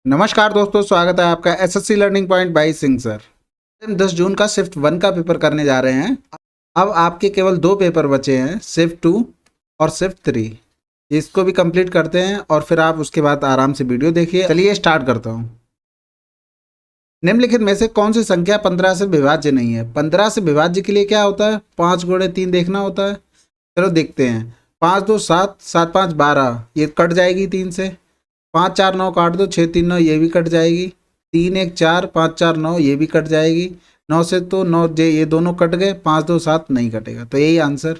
नमस्कार दोस्तों, स्वागत है आपका SSC learning point by Singh sir. हम 10 जून का शिफ्ट 1 का पेपर करने जा रहे हैं। अब आपके केवल 2 पेपर बचे हैं, शिफ्ट 2 और शिफ्ट 3। इसको भी कंप्लीट करते हैं और फिर आप उसके बाद आराम से वीडियो देखिए। चलिए स्टार्ट करता हूँ। निम्नलिखित में से कौन सी संख्या 15 से विभाज्य नहीं है? 15 से विभाज्य के लिए क्या होता है? 5 गुणे 3 देखना होता है। चलो देखते हैं। 5 2 7, 7 5 12, ये कट जाएगी 3 से। 5 4 9 काट दो, 6 3 9, ये भी कट जाएगी। 3 1 4, 5 4 9, ये भी कट जाएगी। 9 से तो 9 ये दोनों कट गए। 5 2 7 नहीं कटेगा, तो यही आंसर।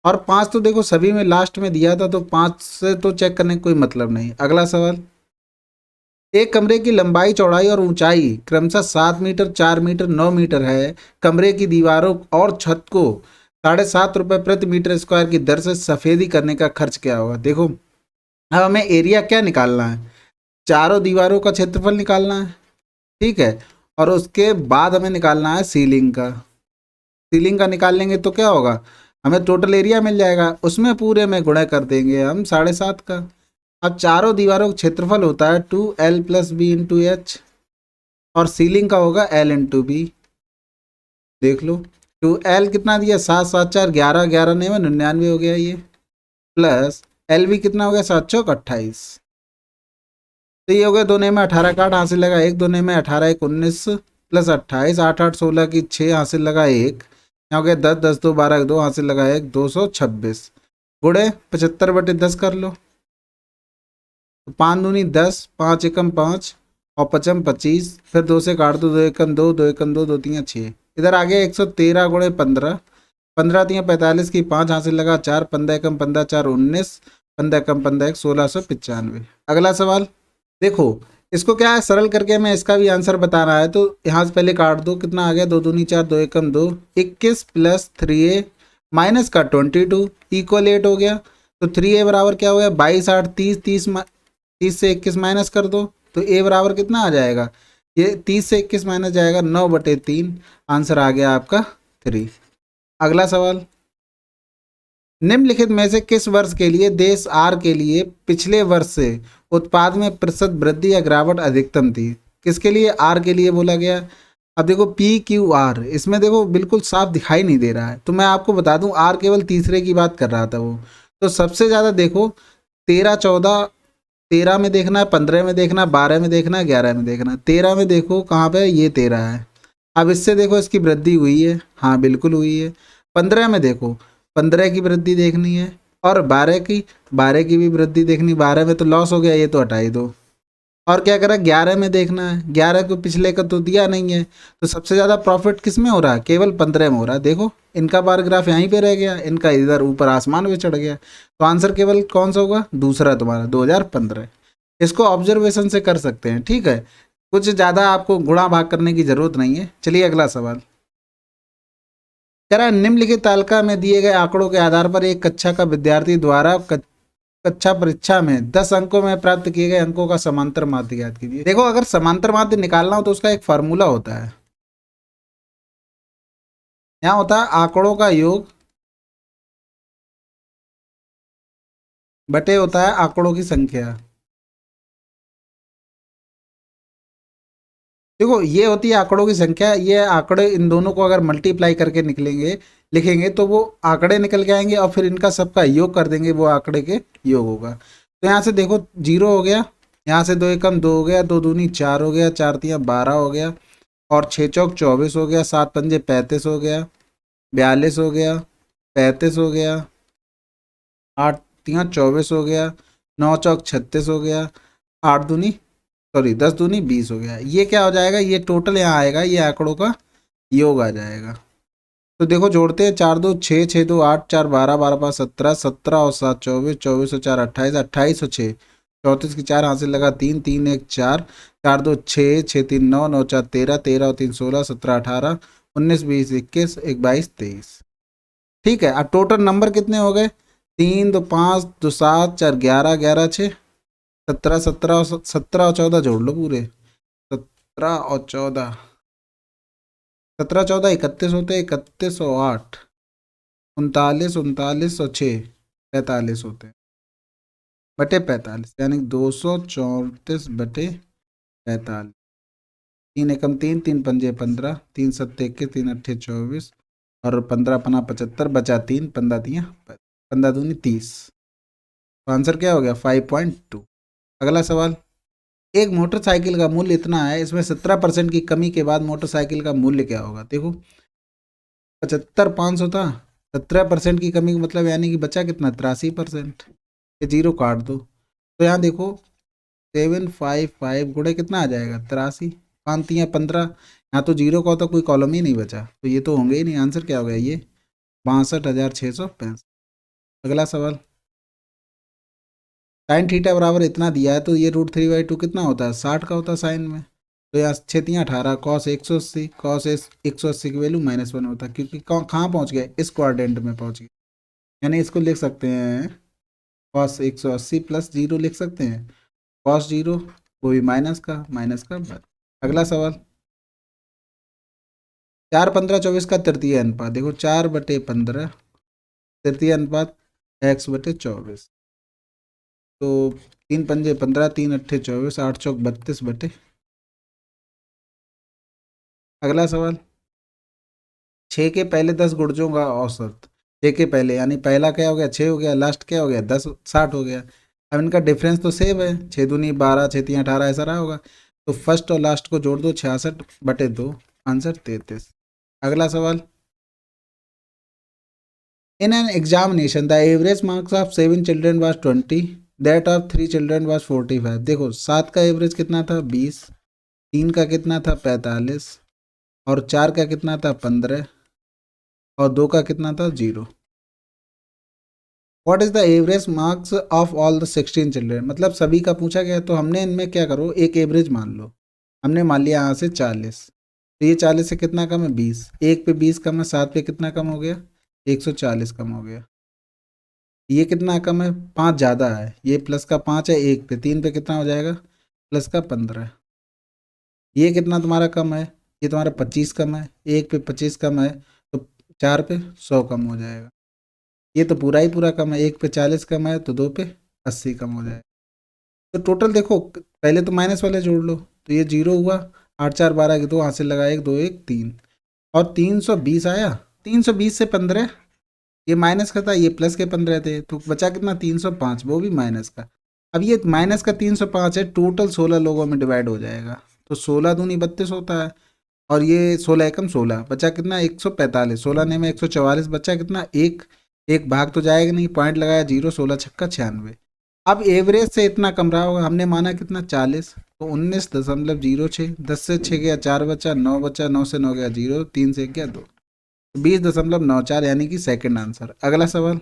और 5 तो देखो सभी में लास्ट में दिया था, तो 5 से तो चेक करने का कोई मतलब नहीं। अगला सवाल। एक कमरे की लंबाई चौड़ाई और ऊंचाई क्रमशः 7 मीटर, 4 मीटर, 9 मीटर है। कमरे की दीवारों और छत को 7.5 रुपये प्रति मीटर स्क्वायर की दर से सफेदी करने का खर्च क्या होगा? देखो, अब हमें एरिया क्या निकालना है? चारों दीवारों का क्षेत्रफल निकालना है, ठीक है। और उसके बाद हमें निकालना है सीलिंग का। सीलिंग का निकाल लेंगे तो क्या होगा? हमें टोटल एरिया मिल जाएगा, उसमें पूरे में गुणा कर देंगे हम 7.5 का। अब चारों दीवारों का क्षेत्रफल होता है 2L + B × H, और सीलिंग का होगा L × B। देख लो, 2L कितना दिया? 7 7 4 11, 11 नहीं में 99 हो गया ये, प्लस LB कितना हो गया? 7 चौक 28। तो ये हो गया 2 में 18 का 8 हासिल लगा 1, 2 में 18 1 19 प्लस 28, 8 8 16 की 6 हासिल लगा 1, यहाँ हो गया 10 10 2 12 2 हासिल लगा 1, 226 गुणे 75/10 कर लो। तो 5 दूनी 10, 5 एकम 5 और 5 25, फिर 2 से काट दो, 2 एकम 2, 2 एकम 2, 2 3 6। इधर आ गया 113 गुणे 15, 15 3 45 की 5 हासिल लगा 4, 15 एकम 15 4 19, 15 एकम 15 1 1695। अगला सवाल देखो, इसको क्या है, सरल करके मैं इसका भी आंसर बताना है। तो यहाँ से पहले काट दो, कितना आ गया? 2 दूनी 4, 2 एकम 2, 21 प्लस 3A माइनस का 22 इक्वल 8 हो गया। तो 3A बराबर क्या हो गया? 22 8 30, 30 से 21 माइनस कर दो, तो A बराबर कितना आ जाएगा? ये 30 से 21 माइनस जाएगा 9/3। आंसर आ गया आपका 3। अगला सवाल। निम्नलिखित में से किस वर्ष के लिए देश आर के लिए पिछले वर्ष से उत्पाद में प्रतिशत वृद्धि या गिरावट अधिकतम थी? किसके लिए आर के लिए बोला गया? अब देखो PQR, इसमें देखो बिल्कुल साफ दिखाई नहीं दे रहा है, तो मैं आपको बता दूं आर केवल तीसरे की बात कर रहा था वो। तो सबसे ज़्यादा देखो 13 14, 13 में देखना है, 15 में देखना है, 12 में देखना है, 11 में देखना है। 13 में देखो कहाँ पे? ये 13 है। अब इससे देखो इसकी वृद्धि हुई है, हाँ बिल्कुल हुई है। 15 में देखो, 15 की वृद्धि देखनी है, और 12 की भी वृद्धि देखनी। 12 में तो लॉस हो गया, ये तो हटा ही दो। और क्या करा? 11 में देखना है, 11 को पिछले का तो दिया नहीं है, तो सबसे ज़्यादा प्रॉफिट किस में हो रहा है? केवल 15 में हो रहा है। देखो इनका बार ग्राफ यहीं पे रह गया, इनका इधर ऊपर आसमान में चढ़ गया। तो आंसर केवल कौन सा होगा? दूसरा तुम्हारा 2015। इसको ऑब्जर्वेशन से कर सकते हैं, ठीक है। कुछ ज़्यादा आपको गुणा भाग करने की जरूरत नहीं है। चलिए अगला सवाल। कह रहा है निम्नलिखित तालिका में दिए गए आंकड़ों के आधार पर एक कक्षा का विद्यार्थी द्वारा कक्षा परीक्षा में 10 अंकों में प्राप्त किए गए अंकों का समांतर माध्य ज्ञात कीजिए। देखो, अगर समांतर माध्य निकालना हो तो उसका एक फार्मूला होता है। यहाँ होता है आंकड़ों का योग बटे होता है आंकड़ों की संख्या। देखो, ये होती है आंकड़ों की संख्या। ये आंकड़े इन दोनों को अगर मल्टीप्लाई करके निकलेंगे लिखेंगे तो वो आंकड़े निकल के आएंगे, और फिर इनका सबका योग कर देंगे, वो आंकड़े के योग होगा। तो यहाँ से देखो 0 हो गया, यहाँ से 2 एकम 2 हो गया, 2 दूनी 4 हो गया, 4 तियाँ 12 हो गया, और 6 चौक 24 हो गया, 7 पंजे 35 हो गया, 42 हो गया, 35 हो गया, 8 तियाँ 24 हो गया, 9 चौक 36 हो गया, 8 दूनी सॉरी 10 दूनी 20 हो गया। ये क्या हो जाएगा? ये टोटल यहाँ आएगा, ये आंकड़ों का योग आ जाएगा। तो देखो जोड़ते हैं, 4 2 6, 6 2 8, 4 12, 12 5 17, 17 और 7 24, 24 और 4 28, 28 और 6 34 की 4 हासिल लगा 3, 3 1 4, 4 2 6, 6 3 9, 9 4 13, 13 और 3 16, 17 18, 19 20 21, 1 22 23। ठीक है, अब टोटल नंबर कितने हो गए? 3 2 5 2 7 4 11, 11 6 17, 17 और 14 जोड़ लो पूरे। 17 और 14, 17 14 31 होते, 31 और 8 39, 39 और 6 45 होते हैं, बटे 45, यानी 234/। 45, 3 एकम 3, 3 पंजे 15, 3 सत्ते 21, 3 अट्ठे 24 और 15 पना 75, बचा 3, 15 तियाँ 15 दूनी 30। तो आंसर क्या हो गया 5.2। अगला सवाल, एक मोटरसाइकिल का मूल्य इतना है, इसमें 17% की कमी के बाद मोटरसाइकिल का मूल्य क्या होगा। देखो 75,500 था, 17% की कमी मतलब यानी कि बचा कितना 83%। ये जीरो काट दो तो यहाँ देखो 755 गुणे कितना आ जाएगा 83, 5 तियाँ 15, यहाँ तो जीरो का होता कोई कॉलम ही नहीं बचा, तो ये तो होंगे ही नहीं। आंसर क्या हो गया ये 62,665। अगला सवाल, साइन थीटा बराबर इतना दिया है, तो ये √3/2 कितना होता है 60 का होता है साइन में। तो यहाँ 6 18, कॉस 180, कॉस 180 की वैल्यू -1 होता है, क्योंकि कहाँ पहुँच गए इस क्वाड्रेंट में पहुँच गए। यानी इसको लिख सकते हैं कॉस 180 प्लस जीरो लिख सकते हैं, कॉस जीरो वो भी माइनस का बराबर। अगला सवाल, 4 15 24 का तृतीय अनुपात। देखो 4/15 तृतीय अनुपात x/24। तो 3 पंजे 15, 3 अट्ठे 24, 8 चौक 32 बटे। अगला सवाल, 6 के पहले 10 गुणजों का औसत। 6 के पहले यानी पहला क्या हो गया 6 हो गया, लास्ट क्या हो गया 10 60 हो गया। अब इनका डिफरेंस तो सेम है, 6 दूनी 12, 6 तियाँ 18 ऐसा रहा होगा। तो फर्स्ट और लास्ट को जोड़ दो 66/2, आंसर 33। अगला सवाल, in an examination the average marks of 7 children was 20, that of 3 children was 45। देखो 7 का एवरेज कितना था 20, 3 का कितना था 45 और 4 का कितना था 15 और 2 का कितना था 0। What is the average marks of all the 16 children, मतलब सभी का पूछा गया, तो हमने इनमें क्या करो एक एवरेज मान लो। हमने मान लिया यहाँ से 40, तो ये 40 से कितना कम है 20, 1 पे 20 कम है, 7 पे कितना कम हो गया 140 कम हो गया। ये कितना कम है 5 ज़्यादा है, ये प्लस का 5 है 1 पे, 3 पे कितना हो जाएगा प्लस का 15। ये कितना तुम्हारा कम है, ये तुम्हारा 25 कम है, 1 पे 25 कम है, तो 4 पे 100 कम हो जाएगा। ये तो पूरा ही पूरा कम है, 1 पे 40 कम है तो 2 पे 80 कम हो जाएगा। तो टोटल देखो पहले तो माइनस वाले जोड़ लो, तो ये 0 हुआ, 8 4 12 के 2 हाथ से लगा 1 2 1 3 और 320 आया। 320 से 15 ये माइनस का था, ये प्लस के 15 थे, तो बचा कितना 305, वो भी माइनस का। अब ये माइनस का 305 है, टोटल 16 लोगों में डिवाइड हो जाएगा, तो 16 दूनी 32 होता है और ये 16 एकम 16 बचा कितना 145, 16 ने में 144 बचा कितना एक, एक भाग तो जाएगा नहीं, पॉइंट लगाया 0, 16 छक्का 96। अब एवरेज से इतना कम रहा होगा, हमने माना कितना 40, तो 19.06, 10 से 6 गया 4 बचा, 9 बचा, 9 से 9 गया 0, 3 से गया 2, 20.94 यानी कि सेकंड आंसर। अगला सवाल,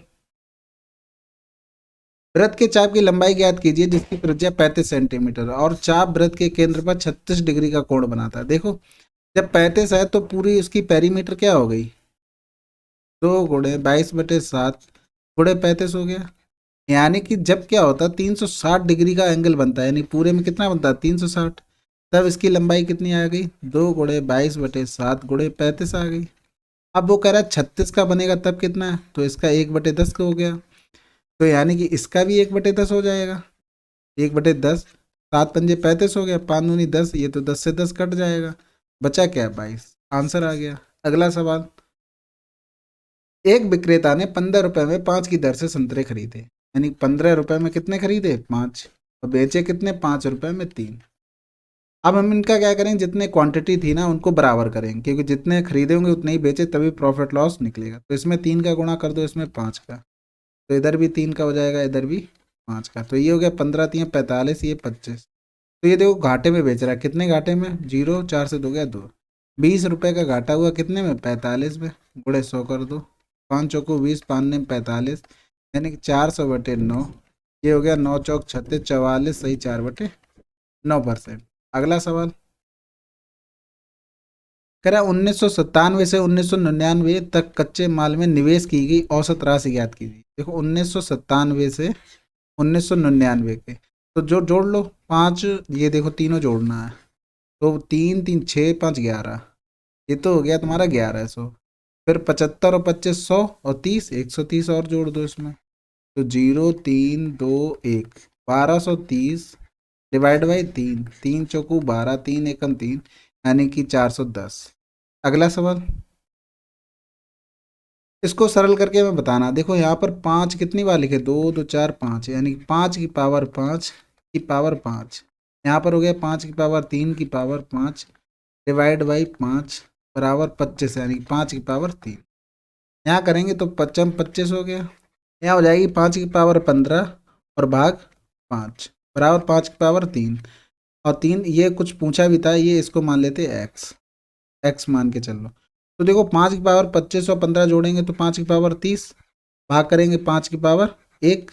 वृत्त के चाप की लंबाई ज्ञात कीजिए जिसकी त्रिज्या 35 सेंटीमीटर और चाप वृत्त के केंद्र पर 36 डिग्री का कोण बनाता है। देखो जब 35 है तो पूरी उसकी पेरीमीटर क्या हो गई 2 गुणे 22/7 गुणे 35 हो गया। यानी कि जब क्या होता है 360 डिग्री का एंगल बनता है, यानी पूरे में कितना बनता है 360, तब इसकी लंबाई कितनी आ गई 2 गुणे 22/7 गुणे 35 आ गई। अब वो कह रहा है 36 का बनेगा तब कितना है, तो इसका 1/10 का हो गया, तो यानी कि इसका भी 1/10 हो जाएगा, 1/10, 7 पंजे 35 हो गया, 5 दूनी 10, ये तो 10 से 10 कट जाएगा, बचा क्या 22, आंसर आ गया। अगला सवाल, एक विक्रेता ने 15 रुपए में 5 की दर से संतरे खरीदे, यानी 15 रुपए में कितने खरीदे 5 और बेचे कितने 5 रुपए में 3। अब हम इनका क्या करें, जितने क्वांटिटी थी ना उनको बराबर करें, क्योंकि जितने खरीदे होंगे उतने ही बेचे, तभी प्रॉफिट लॉस निकलेगा। तो इसमें 3 का गुणा कर दो इसमें 5 का, तो इधर भी 3 का हो जाएगा इधर भी 5 का, तो ये हो गया 15 3 45, ये 25। तो ये देखो घाटे में बेच रहा है, कितने घाटे में 0, 4 से 2 गया 2, 20 रुपए का घाटा हुआ कितने में 45 में, गुणे 100 कर दो, 5 चौको 20, 5 ने 45, यानी कि 400/9, ये हो गया 9 चौक 36, 44 सही 4/9%। अगला सवाल कह रहा है 1997 से 1999 तक कच्चे माल में निवेश की गई औसत राशि ज्ञात कीजिए। देखो 1997 से 1999 के, तो जो जोड़ लो 5, ये देखो तीनों जोड़ना है, तो 3 3 6 5 11, ये तो हो गया तुम्हारा 1100, फिर 75 और 25 100 और 30 130 और जोड़ दो इसमें, तो 0 3 2 1 1230 डिवाइड बाई 3, 3 चौकू 12, 3 एकम 3, यानी कि 410। अगला सवाल, इसको सरल करके मैं बताना। देखो यहाँ पर 5 कितनी बार लिखे, 2 2 4 5, यानी 5 की पावर 5 की पावर 5। यहाँ पर हो गया 5 की पावर 3 की पावर 5 डिवाइड बाई 5 बराबर 25, यानी 5 की पावर 3। यहाँ करेंगे तो 25 25 हो गया। यहाँ हो जाएगी 5 की पावर 15 और भाग 5 बराबर 5 की पावर 3 और 3, ये कुछ पूछा भी था, ये इसको मान लेते एक्स, एक्स मान के चल लो। तो देखो 5 की पावर 25 और 15 जोड़ेंगे तो 5 की पावर 30, भाग करेंगे 5 की पावर 1,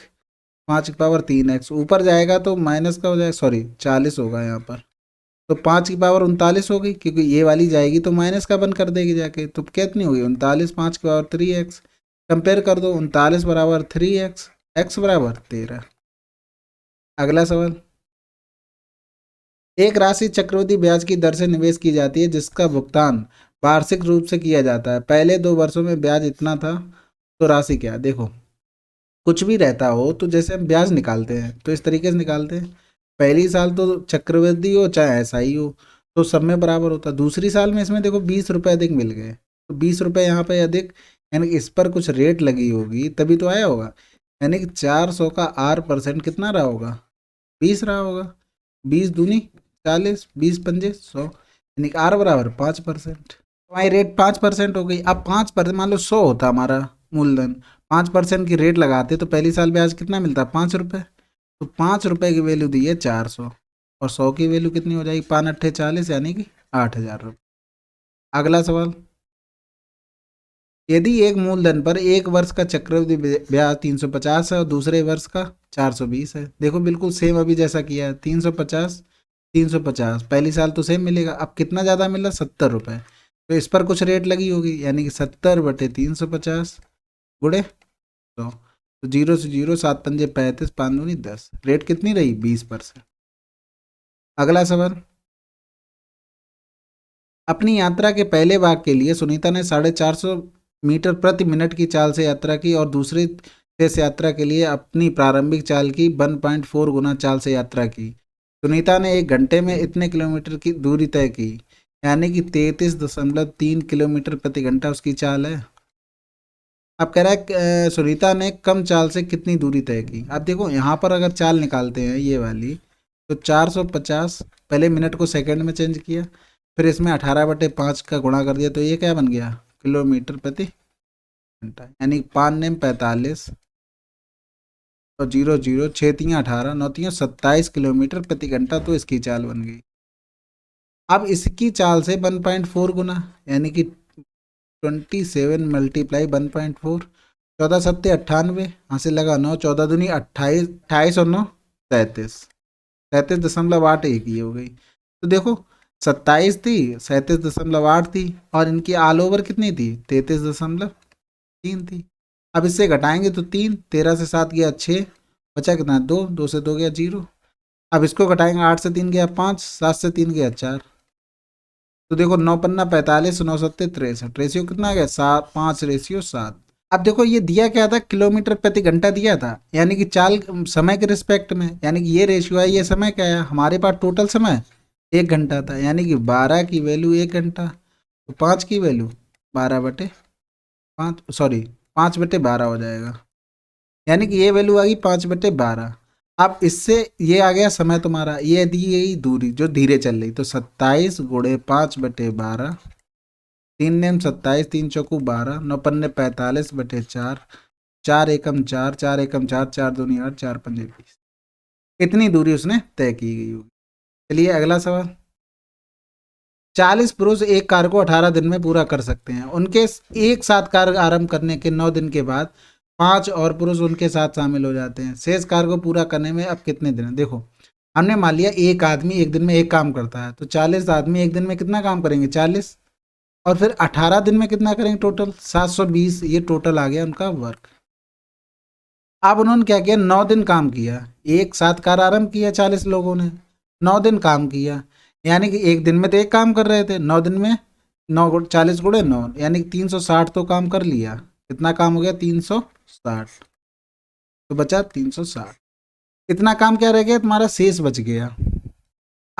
5 की पावर 3 एक्स, ऊपर जाएगा तो माइनस का हो जाएगा, सॉरी 40 होगा यहाँ पर। तो 5 की पावर 39 हो गई, क्योंकि ये वाली जाएगी तो माइनस का बंद कर देगी जाके, तो कितनी होगी 39, 5 की पावर 3 एक्स। कंपेयर कर दो, 39 बराबर 3 एक्स, एक्स बराबर 13। अगला सवाल, एक राशि चक्रवृद्धि ब्याज की दर से निवेश की जाती है जिसका भुगतान वार्षिक रूप से किया जाता है। पहले 2 वर्षों में ब्याज इतना था, तो राशि क्या। देखो कुछ भी रहता हो तो जैसे हम ब्याज निकालते हैं तो इस तरीके से निकालते हैं, पहली साल तो चक्रवृद्धि हो चाहे ऐसा ही हो तो सब में बराबर होता। दूसरी साल में इसमें देखो 20 रुपये अधिक मिल गए, तो 20 रुपये यहाँ पे अधिक, यानी कि इस पर कुछ रेट लगी होगी तभी तो आया होगा, यानी कि 400 का R% कितना रहा होगा, 20 रहा होगा। 20 दूनी 40, 20 पंजे 100, यानी कि R बराबर 5%। हमारी रेट 5% हो गई। अब 5%, मान लो 100 होता हमारा मूलधन, 5% की रेट लगाते तो पहली साल ब्याज कितना मिलता, 5 रुपये। तो 5 रुपये की वैल्यू दी है 400 और 100 की वैल्यू कितनी हो जाएगी, 5 अट्ठे 40, यानी कि 8,000 रुपये। अगला सवाल, यदि एक मूलधन पर एक वर्ष का चक्रवृद्धि ब्याज 350 है और दूसरे वर्ष का 420 है। देखो बिल्कुल सेम अभी जैसा किया है, 350 350, पहली साल तो सेम मिलेगा। अब कितना ज़्यादा मिल रहा, 70 रुपये, तो इस पर कुछ रेट लगी होगी, यानी कि 70/350 गुड़े 100, तो 0 से 0, 7 पंजे 35, 5 दूनी 10, रेट कितनी रही, 20%। अगला सवाल, अपनी यात्रा के पहले भाग के लिए सुनीता ने 450 मीटर प्रति मिनट की चाल से यात्रा की और दूसरी शेष यात्रा के लिए अपनी प्रारंभिक चाल की 1.4 गुना चाल से यात्रा की। सुनीता ने 1 घंटे में इतने किलोमीटर की दूरी तय की, यानी कि 33.3 किलोमीटर प्रति घंटा उसकी चाल है। अब कह रहा है सुनीता ने कम चाल से कितनी दूरी तय की। अब देखो यहाँ पर अगर चाल निकालते हैं ये वाली, तो 450, पहले मिनट को सेकंड में चेंज किया, फिर इसमें 18/5 का गुणा कर दिया, तो ये क्या बन गया, किलोमीटर प्रति घंटा, यानी 5 नेम 45 और 0 0, 6 3 18, 9 3 27 किलोमीटर प्रति घंटा, तो इसकी चाल बन गई। अब इसकी चाल से 1.4 गुना, यानी कि 27 मल्टीप्लाई 1.4, 14 सत्ते 98, यहाँ से लगा 9, 14 दूनी 28, 28 और 9 37, 37.81 ये हो गई। तो देखो 27 थी, 37.8 थी, और इनकी ऑल ओवर कितनी थी, 33.3 थी। अब इससे घटाएंगे तो 3, 13 से 7 गया 6, बचा कितना 2, 2 से 2 गया 0। अब इसको घटाएंगे, 8 से 3 गया 5, 7 से 3 गया 4, तो देखो 9 पन्ना 45, 9 सत्ते 63, रेशियो कितना आ गया 7, 5/7। अब देखो ये दिया क्या था, किलोमीटर प्रति घंटा दिया था, यानी कि चाल समय के रिस्पेक्ट में, यानी कि ये रेशियो है, ये समय क्या है हमारे पास, टोटल समय 1 घंटा था, यानी कि 12 की वैल्यू 1 घंटा, तो 5 की वैल्यू 12/5, सॉरी 5/12 हो जाएगा, यानी कि ये वैल्यू आ गई 5/12। अब इससे ये आ गया समय तुम्हारा, ये दी गई दूरी जो धीरे चल रही, तो 27 गुणे 5/12, 3 नेम 27, 3 चौकू 12, 9 पन्ने 45/4, 4 एकम 4, 4 एकम 4, 4 दूनी 8, 4 पंजे 20, इतनी दूरी उसने तय की गई होगी। चलिए अगला सवाल, 40 पुरुष एक कार्य को 18 दिन में पूरा कर सकते हैं। उनके एक साथ कार्य आरंभ करने के 9 दिन के बाद 5 और पुरुष उनके साथ शामिल हो जाते हैं। शेष कार्य को पूरा करने में अब कितने दिन है। देखो हमने मान लिया एक आदमी एक दिन में एक काम करता है, तो 40 आदमी एक दिन में कितना काम करेंगे 40, और फिर 18 दिन में कितना करेंगे टोटल 720, ये टोटल आ गया उनका वर्क। अब उन्होंने क्या किया, 9 दिन काम किया, एक साथ कार्य आरंभ किया 40 लोगों ने, 9 दिन काम किया, यानी कि एक दिन में तो एक काम कर रहे थे, 9 दिन में 9 40 गुणे 9, यानी कि 360 तो काम कर लिया। कितना काम हो गया 360, तो बचा 360। इतना काम क्या रह गया तुम्हारा, शेष बच गया।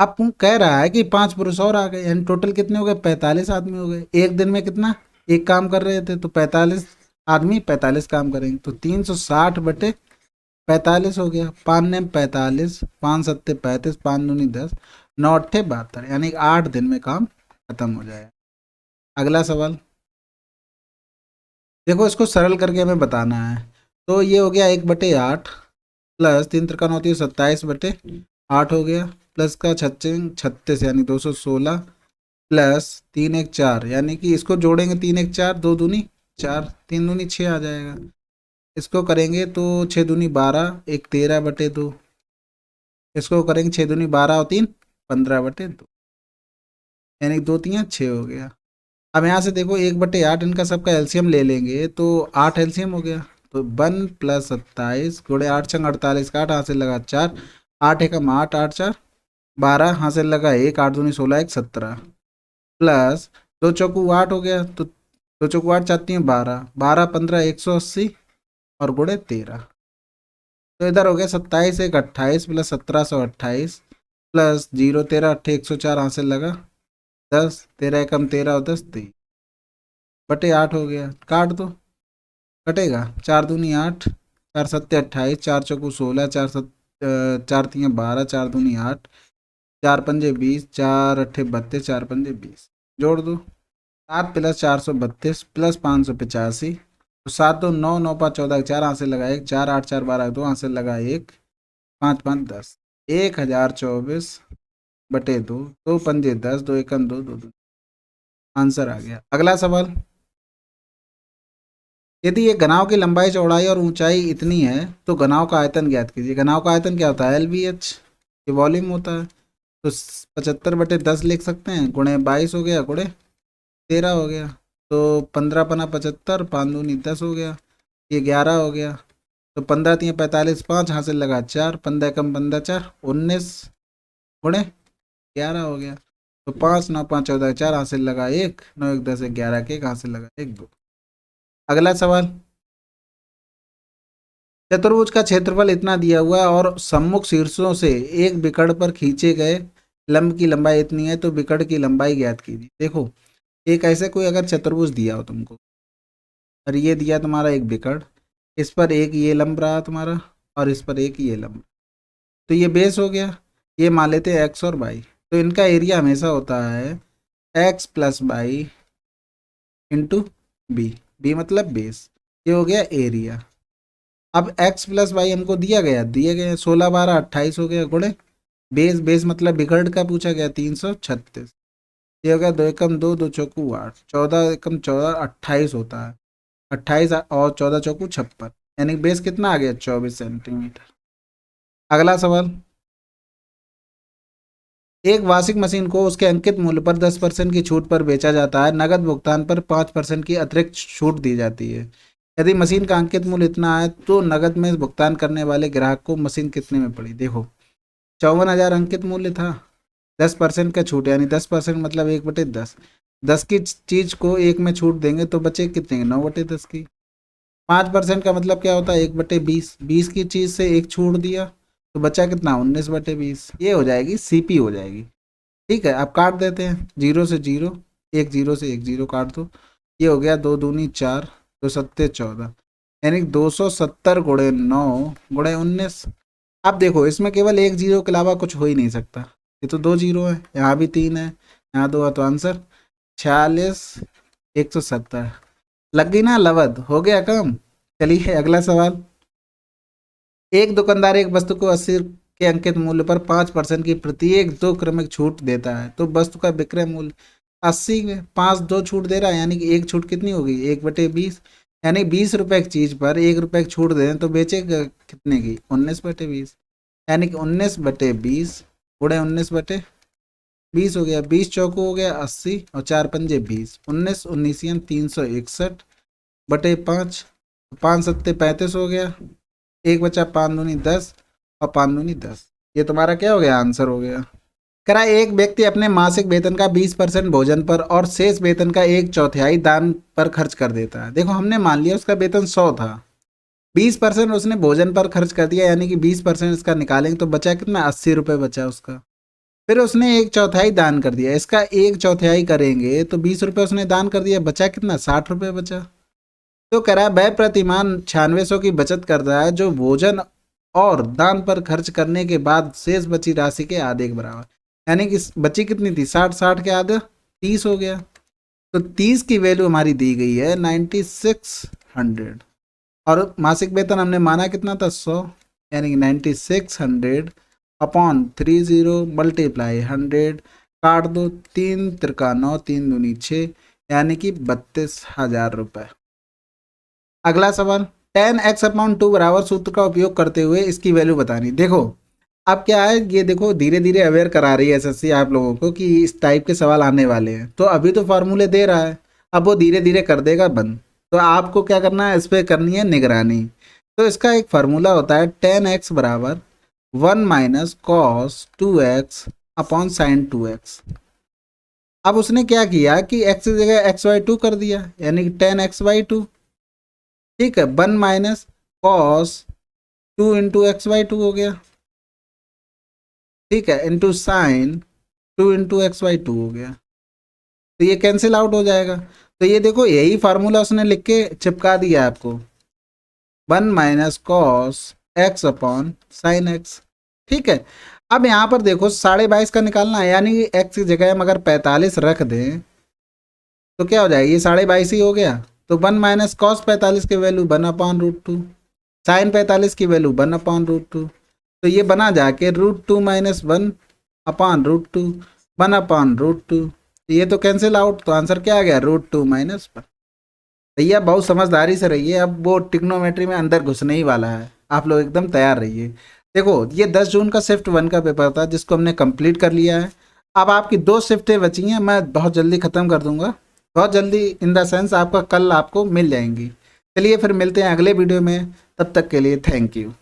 अब वो कह रहा है कि 5 पुरुष और आ गए, यानी टोटल कितने हो गए, 45 आदमी हो गए। एक दिन में कितना, एक काम कर रहे थे, तो 45 आदमी 45 काम करेंगे, तो 360/45 हो गया। 5 ने 45, 5 सत्ते 35, 5 दूनी 10, 9 अट्ठे 72, यानी 8 दिन में काम खत्म हो जाएगा। अगला सवाल देखो, इसको सरल करके हमें बताना है। तो ये हो गया 1/8 प्लस 3 त्रिका 9 27/8 हो गया, प्लस का 36 यानी 216, प्लस 3 1 4, यानी कि इसको जोड़ेंगे 3 1 4, 2 दूनी 4, 3 दूनी 6 आ जाएगा। इसको करेंगे तो 6 दूनी 12, 1 13/2, इसको करेंगे 6 दूनी 12 और 3 15/2, यानी 2 3 6 हो गया। अब यहाँ से देखो 1/8 इनका सबका एलसीएम ले लेंगे तो 8 एलसीएम हो गया, तो 1 + 27 × 8 × 48 का 8 हासिल लगा 4, 8 × 8 8 4 12 हासिल लगा 1, 8 दूनी 16 1 17, प्लस 2 चौकू 8 हो गया, तो 2 चौकू 8 4 3 12, 12 15 180 और गुणे 13, तो इधर हो गया 27 1 28 प्लस 1728 प्लस 0 13 8 104 हासिल लगा 10, 13 एकम 13 और 10 23/8 हो गया। काट दो, कटेगा 4 दूनी 8, 4 सत्ते 28, 4 चौकू 16, 4 3 12, 4 दूनी 8, 4 पंजे 20, 4 अट्ठे 32, 4 पंजे 20, जोड़ दो 7 + 432 प्लस 585, तो 7 2 9, 9 5 14, 4 हासिल लगा 1, 4 8 4 12, 2 हासिल लगा 1, 5 5 10, 1024/2, 2 पंजे 10, 2 एकम 2, 2 2, आंसर आ गया। अगला सवाल, यदि एक घनाव की लंबाई चौड़ाई और ऊंचाई इतनी है तो घनाव का आयतन ज्ञात कीजिए। घनाव का आयतन क्या होता है, LBH, ये वॉल्यूम होता है। तो 75/10 लिख सकते हैं, गुणे 22 हो गया, गुणे 13 हो गया, तो 15 पना 75, 5 दूनी 10 हो गया, ये 11 हो गया, तो 15 3 45, 5 हासिल लगा 4, 15 एकम 15 4 19, गुणे 11 हो गया, तो 5 9 5 14 4 हासिल लगा 1, 9 1 10 11 के 1 हासिल लगा 1 2। अगला सवाल, चतुर्भुज का क्षेत्रफल इतना दिया हुआ है और सम्मुख शीर्षों से एक विकर्ण पर खींचे गए लंब की लंबाई इतनी है, तो विकर्ण की लंबाई ज्ञात कीजिए। देखो, एक ऐसे कोई अगर चतुर्भुज दिया हो तुमको, और ये दिया तुम्हारा एक विकर्ण, इस पर एक ये लंब रहा तुम्हारा और इस पर एक ये लंब, तो ये बेस हो गया। ये मान लेते हैं एक्स और वाई, तो इनका एरिया हमेशा होता है x plus y into b, b मतलब बेस, ये हो गया एरिया। अब x प्लस वाई हमको दिए गए 16 12 28 हो गया, गुणे बेस, बेस मतलब विकर्ण का पूछा गया 336, ये हो गया 2 एकम 2, 2 चौकू 8, 14 एकम 14 28 होता है, 28 और 14 चौकू 56, यानी बेस कितना आ गया 24 सेंटीमीटर। अगला सवाल, एक वॉशिंग मशीन को उसके अंकित मूल्य पर 10% की छूट पर बेचा जाता है, नगद भुगतान पर 5% की अतिरिक्त छूट दी जाती है। यदि मशीन का अंकित मूल्य इतना है तो नगद में भुगतान करने वाले ग्राहक को मशीन कितने में पड़ी। देखो, 54,000 अंकित मूल्य था, 10% का छूट, यानी 10% मतलब 1/10, 10 की चीज को एक में छूट देंगे तो बचे कितने, 9/10 की। 5% का मतलब क्या होता है, 1/20, 20 की चीज से एक छूट दिया तो बचा कितना, 19/20, ये हो जाएगी CP हो जाएगी। ठीक है, अब काट देते हैं, 0 से 0, 1 0 से 1 0 काट दो, ये हो गया 2 दूनी 4, 2 सत्ते 14, यानी 270 गुणे 9 गुणे 19। अब देखो, इसमें केवल एक जीरो के अलावा कुछ हो ही नहीं सकता, ये तो 2 जीरो है, यहाँ भी 3 है, यहाँ 2 है, तो आंसर 46 170। लग गई ना लवद, हो गया काम। चलिए अगला सवाल, एक दुकानदार एक वस्तु को 80 के अंकित मूल्य पर 5% की प्रत्येक 2 क्रमिक छूट देता है, तो वस्तु का विक्रय मूल्य 80 में 5 2 छूट दे रहा है, यानी कि एक छूट कितनी होगी, 1/20, यानी 20 रुपए की चीज पर 1 रुपए की छूट दे दें तो बेचेगा कितने की, 19/20, यानी कि 19/20 गुणे 19/20 हो गया, 20 चौको हो गया 80 और 4 पंजे 20, 19 19 361/5, 5 सत्ते 35 हो गया, एक बचा 5 दूनी 10 और 5 दूनी 10, ये तुम्हारा क्या हो गया, आंसर हो गया। करा, एक व्यक्ति अपने मासिक वेतन का 20% भोजन पर और शेष वेतन का 1/4 दान पर खर्च कर देता है। देखो, हमने मान लिया उसका वेतन 100 था, 20% उसने भोजन पर खर्च कर दिया, यानी कि 20% इसका निकालेंगे तो बचा कितना, 80 रुपये बचा उसका। फिर उसने 1/4 दान कर दिया, इसका 1/4 करेंगे तो 20 रुपये उसने दान कर दिया, बचा कितना, 60 रुपये बचा। तो कह रहा है वह प्रतिमान 9600 की बचत कर रहा है जो भोजन और दान पर खर्च करने के बाद शेष बची राशि के आधे के बराबर। यानी कि बची कितनी थी, 60, 60 के आधा 30 हो गया। तो 30 की वैल्यू हमारी दी गई है 9600, और मासिक वेतन हमने माना कितना था, 100, यानी कि 9600 अपॉन 30 मल्टीप्लाई 100, काट दो, 3 त्रिका 9, 3 दूनी 6, यानी कि 32,000 रुपये। अगला सवाल, 10x अपॉन 2 बराबर सूत्र का उपयोग करते हुए इसकी वैल्यू बतानी। देखो अब क्या है, ये देखो धीरे धीरे अवेयर करा रही है एसएससी आप लोगों को कि इस टाइप के सवाल आने वाले हैं। तो अभी तो फार्मूले दे रहा है, अब वो धीरे धीरे कर देगा बंद। तो आपको क्या करना है, इस पर करनी है निगरानी। तो इसका एक फार्मूला होता है 10x बराबर 1 minus cos 2x upon sine 2x। अब उसने क्या किया कि x की जगह xy2 कर दिया, यानी कि 10x/2, ठीक है, 1 माइनस कॉस 2 इंटू XY2 हो गया, ठीक है, इंटू साइन 2 इंटू XY2 हो गया। तो ये कैंसिल आउट हो जाएगा। तो ये देखो यही फार्मूला उसने लिख के चिपका दिया आपको, 1 minus cos x upon sine x, ठीक है। अब यहाँ पर देखो 22.5 का निकालना है, यानी कि x की जगह हम अगर 45 रख दें तो क्या हो जाएगा, ये 22.5 ही हो गया। तो 1 माइनस कॉस 45 की वैल्यू 1/√2, साइन 45 की वैल्यू 1/√2। तो ये बना जाके √2 माइनस 1/√2, 1/√2। ये तो कैंसिल आउट, तो आंसर क्या आ गया, √2 माइनस 1। भैया बहुत समझदारी से रहिए, अब वो ट्रिग्नोमेट्री में अंदर घुसने ही वाला है, आप लोग एकदम तैयार रहिए। देखो ये 10 जून का शिफ्ट 1 का पेपर था जिसको हमने कंप्लीट कर लिया है। अब आपकी 2 शिफ्टें बची हैं, मैं बहुत जल्दी ख़त्म कर दूंगा, बहुत जल्दी इन द सेंस आपका कल आपको मिल जाएंगी। चलिए फिर मिलते हैं अगले वीडियो में, तब तक के लिए थैंक यू।